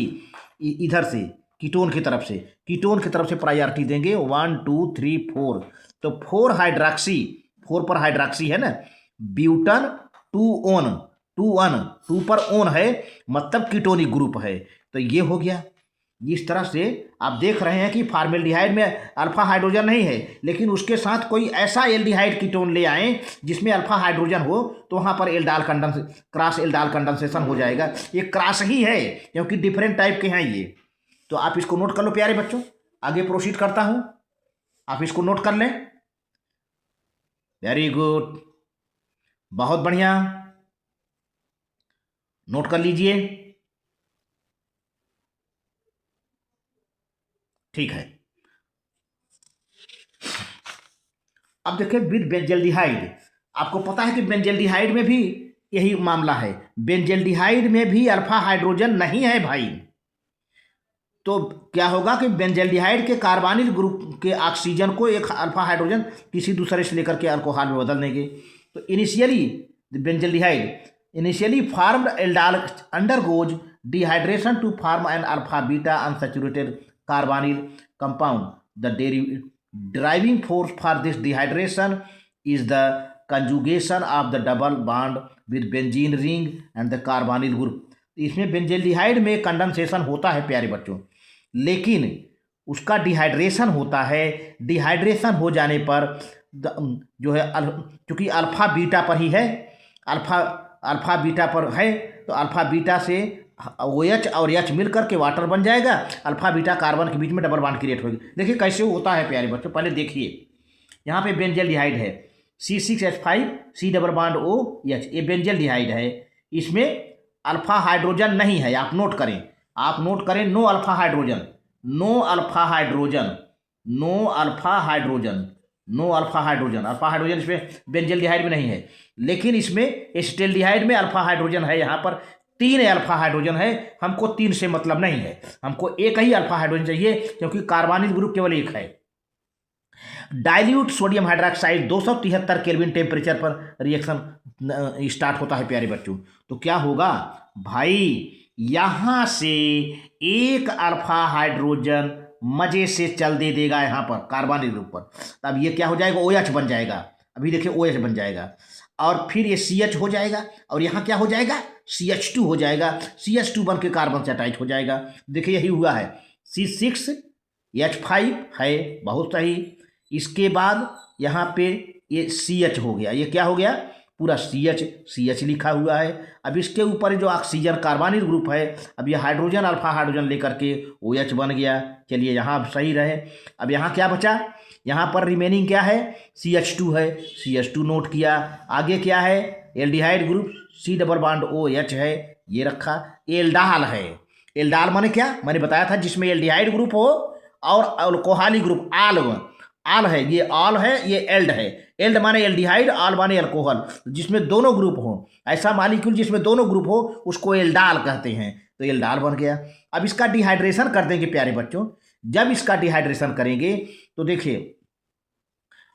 इधर से कीटोन की तरफ से, कीटोन की तरफ से प्रायोरिटी देंगे 1 2 3 4। तो 4 हाइड्रॉक्सी, 4 पर हाइड्रॉक्सी है ना, ब्यूटन 2 ओन, 2 पर ओन है, मतलब कीटोनिक ग्रुप है। तो ये हो गया। इस तरह से आप देख रहे हैं कि फार्मेल्डिहाइड में अल्फा हाइड्रोजन नहीं है, लेकिन उसके साथ कोई ऐसा एल्डिहाइड कीटोन ले आए जिसमें अल्फा हाइड्रोजन हो, तो वहाँ पर क्रॉस एल्डाल कंडेंसेशन हो जाएगा। ये क्रॉस ही है, क्योंकि डिफरेंट टाइप के हैं ये। तो आप इसको नोट कर लो प्यारे बच्चों, आगे प्रोसीड करता हूँ, आप इसको नोट कर लें। वेरी गुड, बहुत बढ़िया, नोट कर लीजिए, ठीक है। अब देखिए विद बेंजल्डिहाइड, आपको पता है कि बेंजल्डिहाइड में भी यही मामला है, बेंजल्डिहाइड में भी अल्फा हाइड्रोजन नहीं है भाई। तो क्या होगा कि बेंजल्डिहाइड के कार्बोनिल ग्रुप के ऑक्सीजन को एक अल्फा हाइड्रोजन किसी दूसरे से लेकर के अल्कोहल में बदल देंगे। तो initially benzaldehyde initially formed aldol undergoes dehydration to form an alpha beta unsaturated carbonyl compound. The driving force for this dehydration is the conjugation of the double bond with benzene ring and the carbonyl group. इसमें बेंजल्डिहाइड में कंडेंसेशन होता है प्यारे बच्चों, लेकिन उसका डिहाइड्रेशन होता है। डिहाइड्रेशन हो जाने पर जो है, चूँकि अल्फा बीटा पर ही है, अल्फा बीटा पर है, तो अल्फा बीटा से OH और H मिल करके वाटर बन जाएगा, अल्फा बीटा कार्बन के बीच में डबल बॉन्ड क्रिएट होगी। देखिए कैसे होता है प्यारे बच्चों, पहले देखिए। यहाँ पे बेंजल्डिहाइड है C6H5 C double bond OH, ये बेंजल्डिहाइड है, इसमें अल्फा हाइड्रोजन नहीं है। आप नोट करें, आप नोट करें, no alpha hydrogen, no alpha hydrogen, no alpha hydrogen, no alpha hydrogen. Alpha hydrogen इसमें बेंजल्डिहाइड में नहीं है, लेकिन इसमें एसिटाल्डिहाइड में अल्फा हाइड्रोजन है। यहाँ पर 3 अल्फा हाइड्रोजन है, हमको 3 से मतलब नहीं है, हमको एक ही अल्फा हाइड्रोजन चाहिए, क्योंकि कार्बोनिल ग्रुप केवल एक है। Dilute sodium hydroxide 273 kelvin temperature पर रिएक्शन स्टार्ट होता है प्यारे बच्चों। तो क्या होगा भाई, यहाँ से एक अल्फा हाइड्रोजन मजे से चल दे देगा यहाँ पर कार्बोनिल ग्रुप पर, तब ये क्या हो जाएगा, OH बन जाएगा। अभी देखिए OH बन जाएगा, और फिर ये CH हो जाएगा, और यहाँ क्या हो जाएगा, CH2 हो जाएगा। CH2 बन के कार्बन से अटैच हो जाएगा। देखिए यही हुआ है, C6H5 है, बहुत सही। इसके बाद यहाँ पे ये CH हो गया, ये क्या हो गया, पूरा CH लिखा हुआ है। अब इसके ऊपर जो ऑक्सीजन कार्बोनिल ग्रुप है, अब ये हाइड्रोजन अल्फा हाइड्रोजन लेकर के OH बन गया। चलिए यहाँ सही रहे। अब यहाँ क्या बचा, यहाँ पर रिमेनिंग क्या है, CH2 है, CH2 नोट किया। आगे क्या है, aldehyde group C double bond OH है, ये रखा। एल्डाल है, एल्डाल माने क्या, मैंने बताया था, जिसमें एल्डिहाइड ग्रुप हो और अल्कोहलिक ग्रुप आल आल है, ये ऑल है, ये एल्ड है। एल्ड माने एल्डिहाइड, ऑल माने अल्कोहल, जिसमें दोनों ग्रुप हो, ऐसा मालिक्यूल जिसमें दोनों ग्रुप हो उसको एल्डाल कहते हैं। तो एल्डाल बन गया। अब इसका डिहाइड्रेशन कर देंगे प्यारे बच्चों। जब इसका डिहाइड्रेशन करेंगे तो देखिए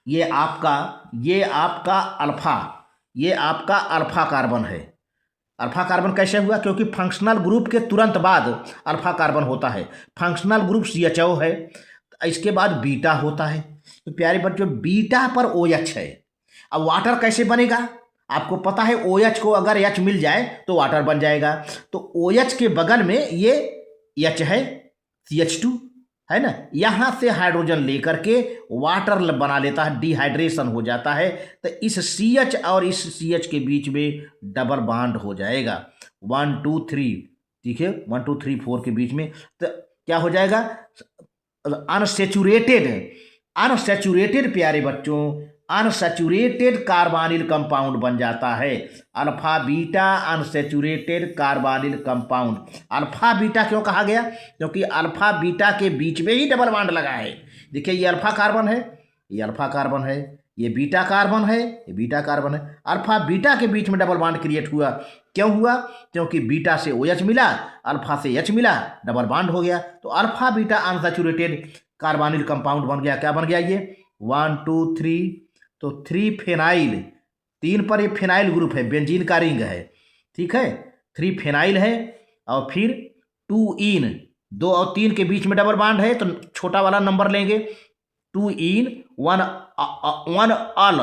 ये आपका अल्फा, ये आपका अल्फा कार्बन है। अल्फा कार्बन कैसे हुआ? क्योंकि फंक्शनल ग्रुप के तुरंत बाद अल्फा कार्बन होता है। फंक्शनल ग्रुप CHO है, इसके बाद बीटा होता है। तो प्यारे बच्चों बीटा पर OH है। अब वाटर कैसे बनेगा? आपको पता है OH को अगर H मिल जाए तो वाटर बन जाएगा। तो OH के बगल में ये H है, CH2 है ना, यहाँ से हाइड्रोजन लेकर के वाटर बना लेता है, डिहाइड्रेशन हो जाता है। तो इस CH और इस CH के बीच में डबल बॉन्ड हो जाएगा 1 2 3, ठीक है, 1 2 3 4 के बीच में। तो क्या हो जाएगा? अनसैचुरेटेड प्यारे बच्चों, अनसैचुरेटेड कार्बोनिल कंपाउंड बन जाता है। Alpha beta unsaturated carbonyl compound. Alpha beta क्यों कहा गया? क्योंकि अल्फा बीटा के बीच में ही डबल बॉन्ड लगा है। देखिए ये अल्फा कार्बन है, ये अल्फा कार्बन है, ये बीटा कार्बन है, ये बीटा कार्बन है। अल्फा बीटा के बीच में डबल बॉन्ड क्रिएट हुआ। क्यों हुआ? क्योंकि बीटा से OH मिला, अल्फा से H मिला, डबल बॉन्ड हो गया। तो alpha beta unsaturated carbonyl compound बन गया। क्या बन गया ये? 1 2 3, तो 3 फेनाइल, 3 पर ये फेनाइल ग्रुप है, बेंजीन का रिंग है, ठीक है, 3 फेनाइल है। और फिर 2 इन, 2 और 3 के बीच में डबल बॉन्ड है, तो छोटा वाला नंबर लेंगे, 2 इन 1 अल,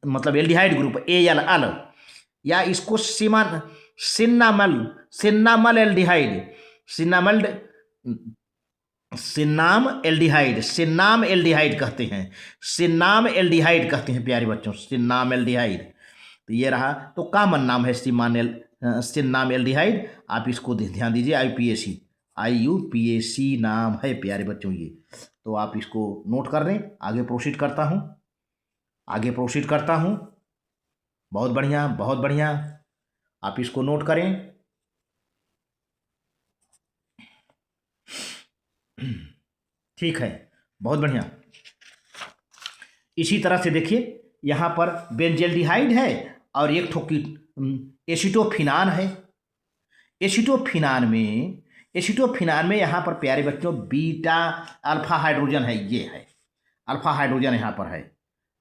मतलब एल्डिहाइड ग्रुप AL अल, या इसको सिन्नामल एल्डिहाइड, सिन्नाम एल्डिहाइड कहते हैं, सिन्नाम एल्डिहाइड कहते हैं प्यारे बच्चों, सिन्नाम एल्डिहाइड। तो ये रहा, तो कॉमन नाम है सिन्नाम एल्डिहाइड। आप इसको ध्यान दीजिए, IUPAC नाम है प्यारे बच्चों ये। तो आप इसको नोट कर लें। आगे प्रोसीड करता हूँ। बहुत बढ़िया, बहुत बढ़िया, आप इसको नोट करें। ठीक है, बहुत बढ़िया। इसी तरह से देखिए यहाँ पर बेंजेल्डिहाइड है और एक ठोकी एसिटोफिनान है। एसिटोफिनान में यहाँ पर प्यारे बच्चों बीटा अल्फा हाइड्रोजन है, ये है अल्फा हाइड्रोजन यहाँ पर है,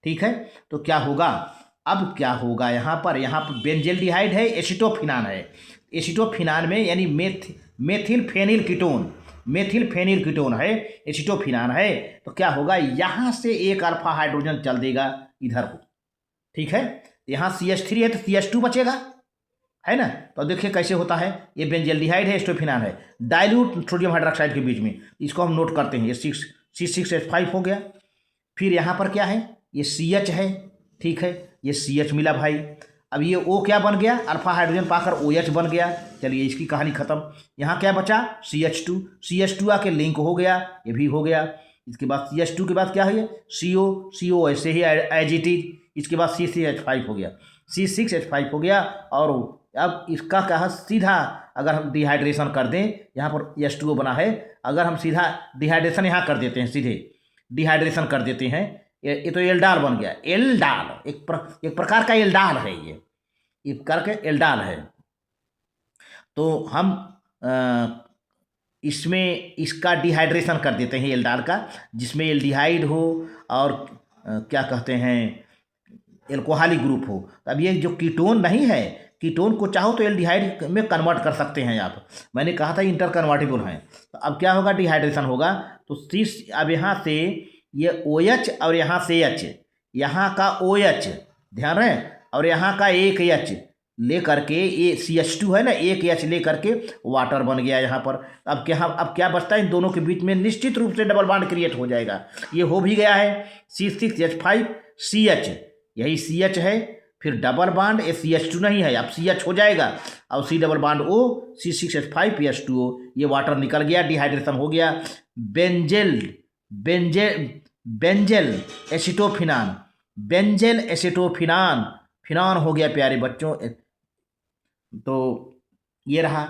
ठीक है। तो क्या होगा? अब क्या होगा यहाँ पर बेंजेल्डिहाइड है, एसिटोफिनान है। एसिटोफिनान में यानी मेथिल फेनिल कीटोन है, एसिटोफिनान है। तो क्या होगा? यहाँ से एक अल्फा हाइड्रोजन चल देगा इधर को, ठीक है। यहाँ CH3 है तो CH2 बचेगा, है ना। तो देखिए कैसे होता है। ये बेंजेल्डिहाइड है, एसिटोफिनान है, डाइल्यूट सोडियम हाइड्रोक्साइड के बीच में। इसको हम नोट करते हैं, ये C6H5 हो गया। फिर यहाँ पर क्या है? ये CH है, ठीक है, ये CH मिला भाई। अब ये O क्या बन गया? अल्फा हाइड्रोजन पाकर OH बन गया। चलिए इसकी कहानी खत्म। यहाँ क्या बचा? CH2 आके लिंक हो गया, ये भी हो गया। इसके बाद CH2 के बाद क्या है? CO ऐसे ही एज इट इज। इसके बाद C6H5 हो गया, C6H5 हो गया। और अब इसका क्या है? सीधा अगर हम डिहाइड्रेशन कर दें, यहाँ पर H2O बना है, अगर हम सीधा डिहाइड्रेशन यहाँ कर देते हैं, सीधे डिहाइड्रेशन कर देते हैं, ये तो एल्डाल बन गया। एल्डाल एक प्रकार का एल्डाल है, ये एक प्रकार का एल्डाल है। तो हम इसमें इसका डिहाइड्रेशन कर देते हैं एल्डाल का, जिसमें एल्डिहाइड हो और क्या कहते हैं एल्कोहलिक ग्रुप हो। अब ये जो कीटोन नहीं है, कीटोन को चाहो तो एल्डिहाइड में कन्वर्ट कर सकते हैं आप। मैंने कहा था इंटर कन्वर्टेबल हैं। तो अब क्या होगा? डिहाइड्रेशन होगा। तो अब यहाँ से ये OH और यहाँ से H, यहाँ का OH ध्यान रहे, और यहाँ का एक H ले करके, ये CH2 है ना, एक H ले करके वाटर बन गया यहाँ पर। अब क्या बचता है? इन दोनों के बीच में निश्चित रूप से डबल बॉन्ड क्रिएट हो जाएगा। ये हो भी गया है, C6H5 CH, यही CH है। फिर डबल बॉन्ड, ये CH2 नहीं है, अब CH हो जाएगा, और C double bond O, C6H5 PH2O, ये वाटर निकल गया, डिहाइड्रेशन हो गया। बेंजेल एसिटोफिनान, फिनान हो गया प्यारे बच्चों। तो ये रहा।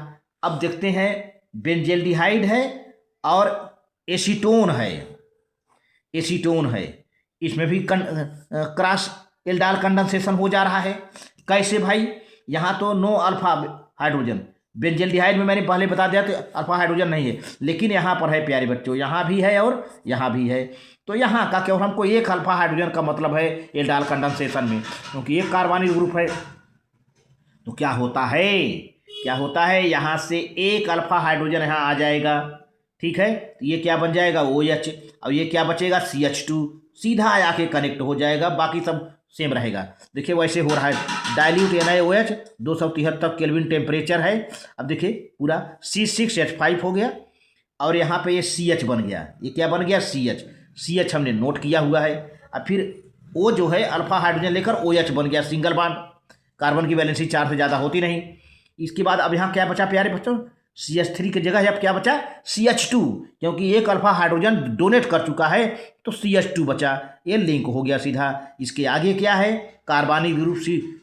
अब देखते हैं बेंजेल्डिहाइड है और एसीटोन है। एसीटोन है, इसमें भी क्रॉस एल्डाल कंडेंसेशन हो जा रहा है। कैसे भाई? यहाँ तो नो अल्फा हाइड्रोजन, बेंजल्डिहाइड में मैंने पहले बता दिया था अल्फा हाइड्रोजन नहीं है, लेकिन यहाँ पर है प्यारे बच्चों, यहाँ भी है और यहाँ भी है। तो यहाँ का केवल हमको एक अल्फा हाइड्रोजन का मतलब है एल्डाल कंडेंसेशन में, क्योंकि एक कार्बनिक ग्रुप है। तो क्या होता है, क्या होता है, यहाँ से एक अल्फा हाइड्रोजन यहाँ आ जाएगा, ठीक है। तो ये क्या बन जाएगा, OH, और ये क्या बचेगा, CH2, सीधा आके कनेक्ट हो जाएगा, बाकी सब सेम रहेगा। देखिए वैसे हो रहा है, डाइल्यूट NaOH 273 केल्विन टेम्परेचर है। अब देखिए पूरा C6H5 हो गया, और यहाँ पे ये CH बन गया। ये क्या बन गया, CH हमने नोट किया हुआ है। अब फिर O जो है अल्फा हाइड्रोजन लेकर OH बन गया, सिंगल बॉन्ड, कार्बन की वैलेंसी 4 से ज़्यादा होती नहीं। इसके बाद अब यहाँ क्या बचा प्यारे बच्चों, CH3 की जगह अब क्या बचा, CH2, क्योंकि एक अल्फा हाइड्रोजन डोनेट कर चुका है तो CH2 बचा, ये लिंक हो गया सीधा। इसके आगे क्या है, carbonyl group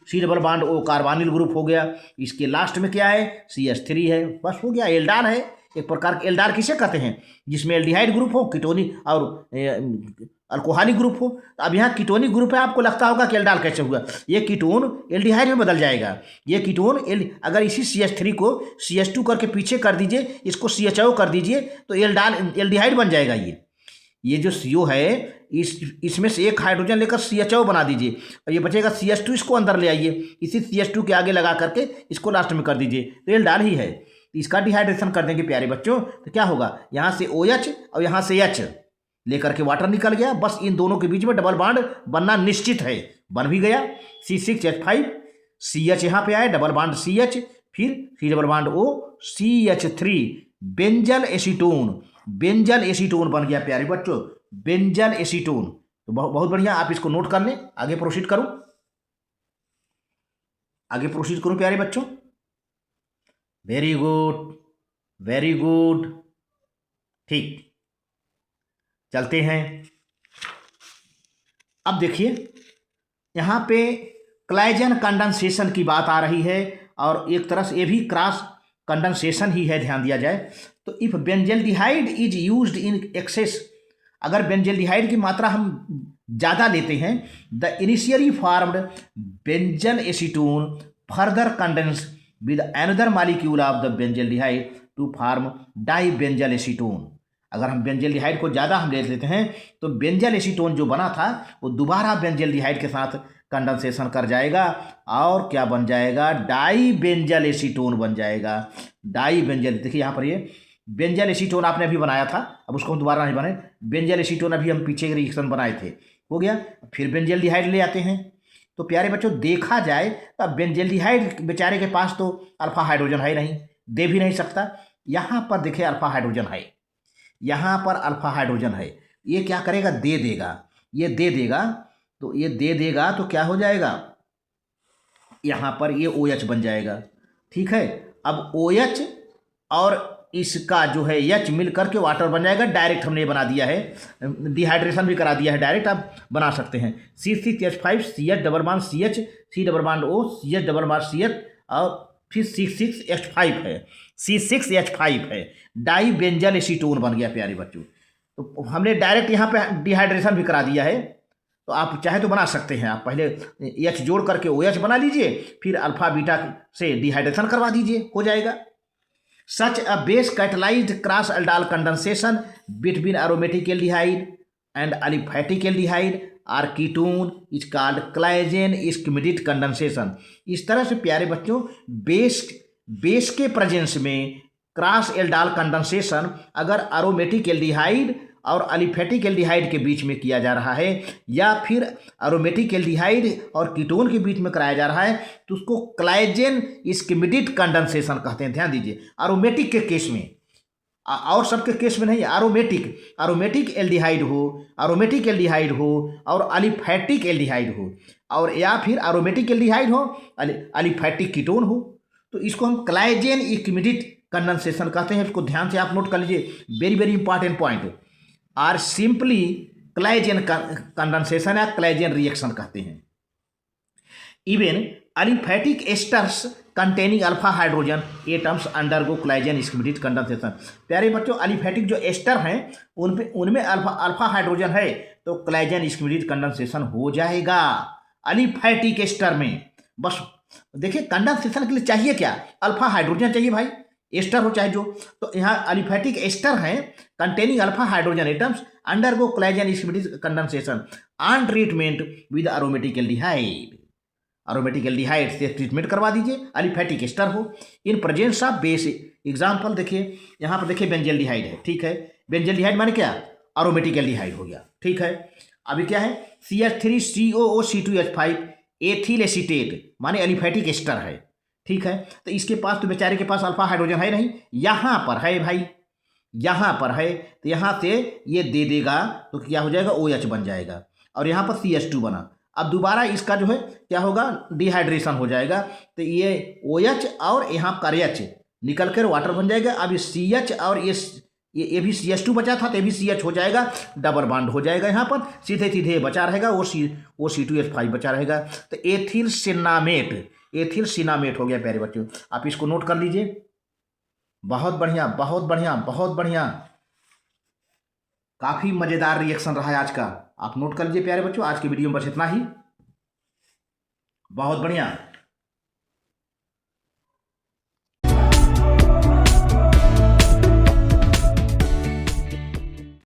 C double bond O carbonyl group हो गया। इसके लास्ट में क्या है, CH3 है, बस हो गया, एल्डाल है। एक प्रकार के एल्डाल किसे कहते हैं, जिसमें एल्डिहाइड ग्रुप हो, कीटोनिक और अल्कोहलिक ग्रुप हो। अब यहाँ कीटोनिक ग्रुप है, आपको लगता होगा कि एल्डाल कैसे हुआ, ये कीटोन एल्डिहाइड में बदल जाएगा। ये कीटोन अगर इसी CH3 को CH2 करके पीछे कर दीजिए, इसको CHO कर दीजिए, तो एल्डिहाइड बन जाएगा। ये जो CO है, इसमें से एक हाइड्रोजन लेकर CHO बना दीजिए, और ये बचेगा CH2, इसको अंदर ले आइए, इसी CH2 के आगे लगा करके इसको लास्ट में कर दीजिए, तो एल्डाल ही है। इसका डिहाइड्रेशन कर देंगे प्यारे बच्चों, तो क्या होगा, यहाँ से OH और यहाँ से H लेकर के वाटर निकल गया, बस इन दोनों के बीच में डबल बॉन्ड बनना निश्चित है, बन भी गया। C6H5, CH यहाँ पे आए, डबल बॉन्ड CH, फिर C double bond O, CH3, benzyl acetone, benzyl acetone बन गया प्यारे बच्चों, बेंजल एसीटोन। तो बहुत बढ़िया, आप इसको नोट कर लें। आगे प्रोसीड करूं, आगे प्रोसीड करूं प्यारे बच्चों, वेरी गुड, वेरी गुड, ठीक, चलते हैं। अब देखिए यहाँ पे क्लाइजन कंडेंसेशन की बात आ रही है, और एक तरह से ये भी क्रॉस कंडेंसेशन ही है, ध्यान दिया जाए तो। If benzaldehyde is used in excess, अगर बेंजल्डिहाइड की मात्रा हम ज़्यादा लेते हैं, the initially formed benzal acetone further condense with another molecule of the benzaldehyde to form di benzal acetone. अगर हम बेंजल्डिहाइड को ज़्यादा हम ले लेते हैं तो बेंजल एसीटोन जो बना था वो दोबारा बेंजल्डिहाइड के साथ कंडेंसेशन कर जाएगा, और क्या बन जाएगा, डाई बेंजल एसीटोन बन जाएगा। डाई बेंजल, देखिए यहाँ पर ये बेंजल एसीटोन आपने अभी बनाया था, अब उसको हम दोबारा नहीं बनाए, बेंजल एसीटोन अभी हम पीछे रिएक्शन बनाए थे, हो गया, फिर बेंजल्डिहाइड ले आते हैं। तो प्यारे बच्चों देखा जाए तो बेंजल्डिहाइड बेचारे के पास तो अल्फा हाइड्रोजन है नहीं, दे भी नहीं सकता। यहाँ पर देखिए अल्फा हाइड्रोजन है, यहाँ पर अल्फा हाइड्रोजन है, ये क्या करेगा, दे देगा, ये दे देगा, तो ये दे देगा तो क्या हो जाएगा, यहाँ पर ये OH बन जाएगा, ठीक है। अब OH और इसका जो है H मिल करके वाटर बन जाएगा, डायरेक्ट हमने बना दिया है, डिहाइड्रेशन भी करा दिया है, डायरेक्ट आप बना सकते हैं। C6H5, CH double bond CH, C double bond O, CH double bond CH, और फिर C6H5 है, C6H5 है, डाई बेंजल एसीटोन बन गया प्यारे बच्चों। तो हमने डायरेक्ट यहाँ पे डिहाइड्रेशन भी करा दिया है, तो आप चाहे तो बना सकते हैं। आप पहले H जोड़ करके OH बना लीजिए, फिर अल्फा बीटा से डिहाइड्रेशन करवा दीजिए, हो जाएगा। Such a base catalysed cross aldol condensation between aromatic aldehyde and aliphatic aldehyde or ketone is called Claisen Schmidt condensation. इस तरह से प्यारे बच्चों बेस के प्रेजेंस में क्रॉस एल्डाल कंडेंसेशन अगर एरोमेटिक एल्डिहाइड और अलिफैटिक एल्डिहाइड के बीच में किया जा रहा है, या फिर एरोमेटिक एल्डिहाइड और कीटोन के बीच में कराया जा रहा है, तो उसको क्लाइजेन इस्किमेटिक कंडेंसेशन कहते हैं। ध्यान दीजिए, एरोमेटिक के केस में, और सबके केस में नहीं, एरोमेटिक एल्डिहाइड हो और अलिफैटिक एल्डिहाइड हो, और या फिर एरोमेटिक एल्डिहाइड हो अलिफैटिक कीटोन हो, तो इसको हम क्लाइजेन इस्किमेटिक कंडेंसेशन कहते हैं। इसको ध्यान से आप नोट कर लीजिए, very very important point. Or simply Claisen condensation या क्लाइजेन रिएक्शन कहते हैं। Even aliphatic esters containing alpha hydrogen atoms undergo Claisen Schmidt condensation. प्यारे बच्चों, अलिफैटिक जो एस्टर हैं उनमें अल्फा हाइड्रोजन है तो कोलाइजन स्कीमेटिक कंडेंसेशन हो जाएगा अलिफैटिक एस्टर में। बस देखिए, कंडेंसेशन के लिए चाहिए क्या? अल्फा हाइड्रोजन चाहिए भाई, एस्टर हो चाहे जो। तो यहाँ अलिफैटिक एस्टर हैं containing alpha hydrogen atoms undergo Claisen Schmidt condensation on treatment with aromatic aldehyde. Aromatic aldehyde से ट्रीटमेंट करवा दीजिए, अलिफैटिक एस्टर हो in presence of base. Example देखिए, यहाँ पर देखिए बेंजल्डिहाइड है, ठीक है। बेंजल्डिहाइड माने क्या? एरोमेटिक एल्डिहाइड हो गया, ठीक है। अभी क्या है? CH3COO C2H5 एथिल एसीटेट माने अलिफैटिक एस्टर है, ठीक है। तो इसके पास तो बेचारे के पास अल्फा हाइड्रोजन है नहीं, यहाँ पर है भाई, यहाँ पर है। तो यहाँ से ये दे देगा तो क्या हो जाएगा? OH बन जाएगा और यहाँ पर CH2 बना। अब दोबारा इसका जो है क्या होगा? डिहाइड्रेशन हो जाएगा। तो ये OH और यहाँ पर H निकल कर वाटर बन जाएगा। अब ये CH और ये भी CH2 बचा था तो ये भी CH हो जाएगा, डबल बॉन्ड हो जाएगा। यहाँ पर सीधे सीधे बचा रहेगा, वो C2H5 बचा रहेगा। तो एथिल सिनामेट हो गया प्यारे बच्चों। आप इसको नोट कर लीजिए। बहुत बढ़िया, बहुत बढ़िया, बहुत बढ़िया, काफ़ी मज़ेदार रिएक्शन रहा है आज का। आप नोट कर लीजिए प्यारे बच्चों। आज के वीडियो में बस इतना ही। बहुत बढ़िया।